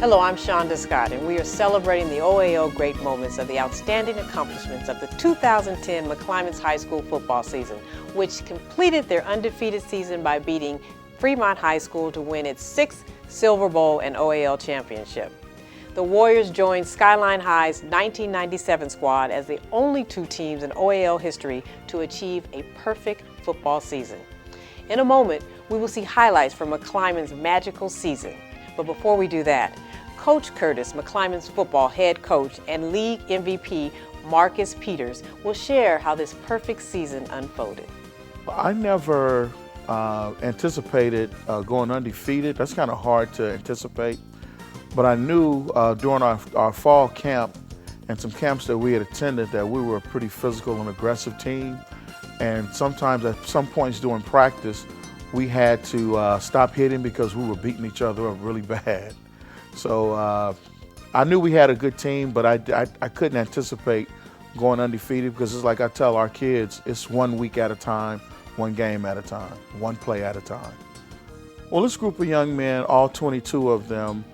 Hello, I'm Shonda Scott, and we are celebrating the OAL great moments of the outstanding accomplishments of the 2010 McClymonds High School football season, which completed their undefeated season by beating Fremont High School to win its 6th Silver Bowl and OAL championship. The Warriors joined Skyline High's 1997 squad as the only two teams in OAL history to achieve a perfect football season. In a moment, we will see highlights from McClymonds' magical season. But before we do that, Coach Curtis, McClymonds football head coach, and league MVP Marcus Peters will share how this perfect season unfolded. I never anticipated going undefeated. That's kind of hard to anticipate. But I knew during our fall camp and some camps that we had attended that we were a pretty physical and aggressive team. And sometimes at some points during practice, we had to stop hitting because we were beating each other up really bad. So I knew we had a good team, but I couldn't anticipate going undefeated because it's like I tell our kids, it's 1 week at a time, one game at a time, one play at a time. Well, this group of young men, all 22 of them,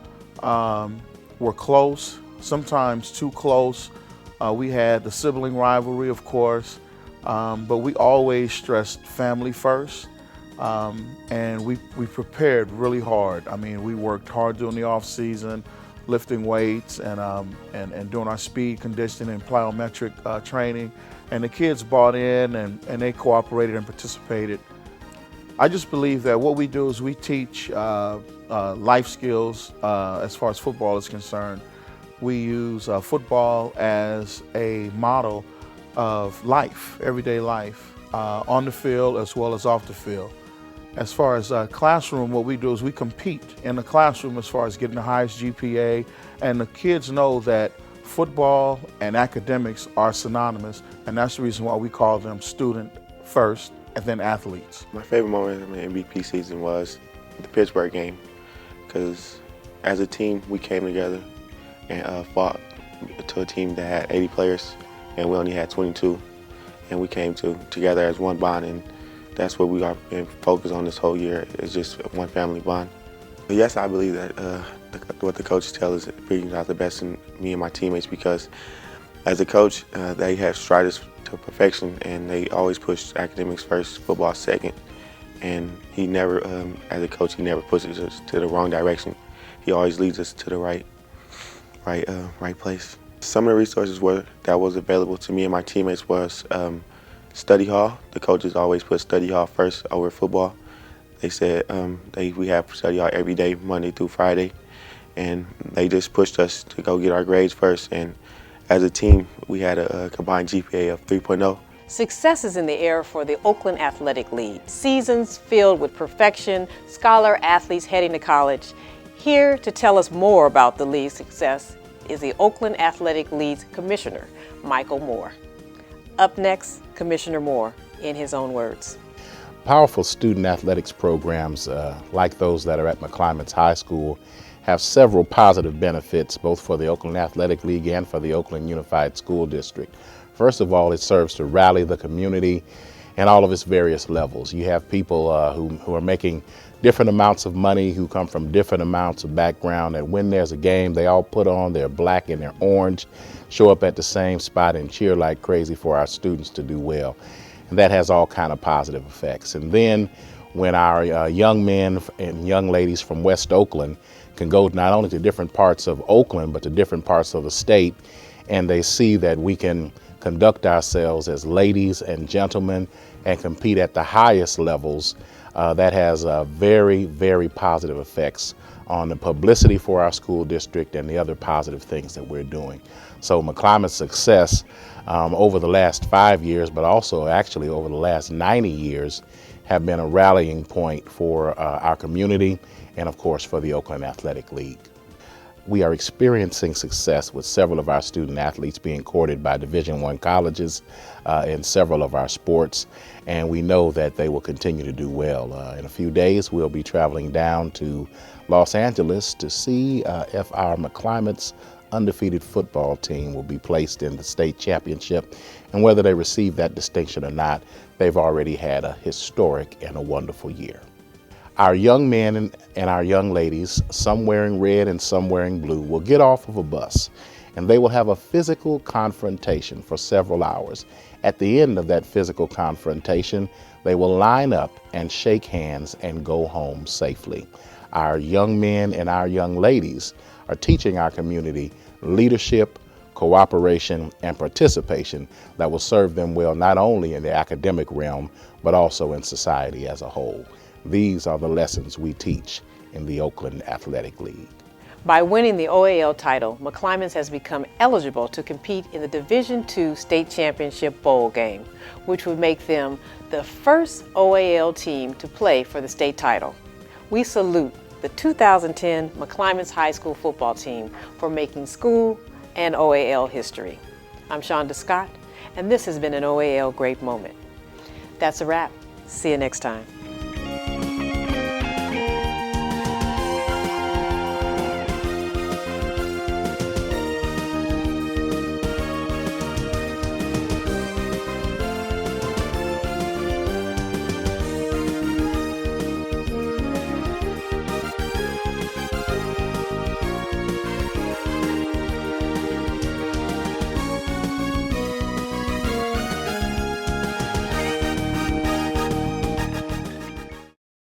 were close, sometimes too close. We had the sibling rivalry, of course, but we always stressed family first. And we prepared really hard. I mean, we worked hard during the off season, lifting weights and doing our speed conditioning and plyometric training. And the kids bought in and they cooperated and participated. I just believe that what we do is we teach life skills as far as football is concerned. We use football as a model of life, everyday life, on the field as well as off the field. As far as classroom, what we do is we compete in the classroom as far as getting the highest GPA, and the kids know that football and academics are synonymous, and that's the reason why we call them student first and then athletes. My favorite moment of my MVP season was the Pittsburgh game, because as a team we came together and fought to a team that had 80 players and we only had 22, and we came together as one bond, and that's what we got been focused on this whole year, is just one family bond. But yes, I believe that what the coaches tell us brings out the best in me and my teammates, because as a coach, they have strived us to perfection, and they always push academics first, football second. And he never, as a coach, he never pushes us to the wrong direction. He always leads us to the right place. Some of the resources that was available to me and my teammates was study hall. The coaches always put study hall first over football. They said we have study hall every day, Monday through Friday, and they just pushed us to go get our grades first. And as a team, we had a combined GPA of 3.0. Success is in the air for the Oakland Athletic League. Seasons filled with perfection, scholar athletes heading to college. Here to tell us more about the league's success is the Oakland Athletic League's commissioner, Michael Moore. Up next, Commissioner Moore, in his own words. Powerful student athletics programs like those that are at McClymonds High School have several positive benefits, both for the Oakland Athletic League and for the Oakland Unified School District. First of all, it serves to rally the community and all of its various levels. You have people who are making different amounts of money, who come from different amounts of background, and when there's a game, they all put on their black and their orange, show up at the same spot and cheer like crazy for our students to do well. And that has all kind of positive effects. And then when our young men and young ladies from West Oakland can go not only to different parts of Oakland, but to different parts of the state, and they see that we can conduct ourselves as ladies and gentlemen and compete at the highest levels, that has very, very positive effects on the publicity for our school district and the other positive things that we're doing. So McClymonds' success over the last 5 years, but also actually over the last 90 years, have been a rallying point for our community and of course for the Oakland Athletic League. We are experiencing success with several of our student athletes being courted by Division I colleges in several of our sports, and we know that they will continue to do well. In a few days, we'll be traveling down to Los Angeles to see if our McClymonds undefeated football team will be placed in the state championship, and whether they receive that distinction or not, they've already had a historic and a wonderful year. Our young men and our young ladies, some wearing red and some wearing blue, will get off of a bus and they will have a physical confrontation for several hours. At the end of that physical confrontation, they will line up and shake hands and go home safely. Our young men and our young ladies are teaching our community leadership, cooperation, and participation that will serve them well not only in the academic realm, but also in society as a whole. These are the lessons we teach in the Oakland Athletic League. By winning the OAL title, McClymonds has become eligible to compete in the Division II State Championship Bowl game, which would make them the first OAL team to play for the state title. We salute the 2010 McClymonds High School football team for making school and OAL history. I'm Shonda Scott, and this has been an OAL Great Moment. That's a wrap. See you next time.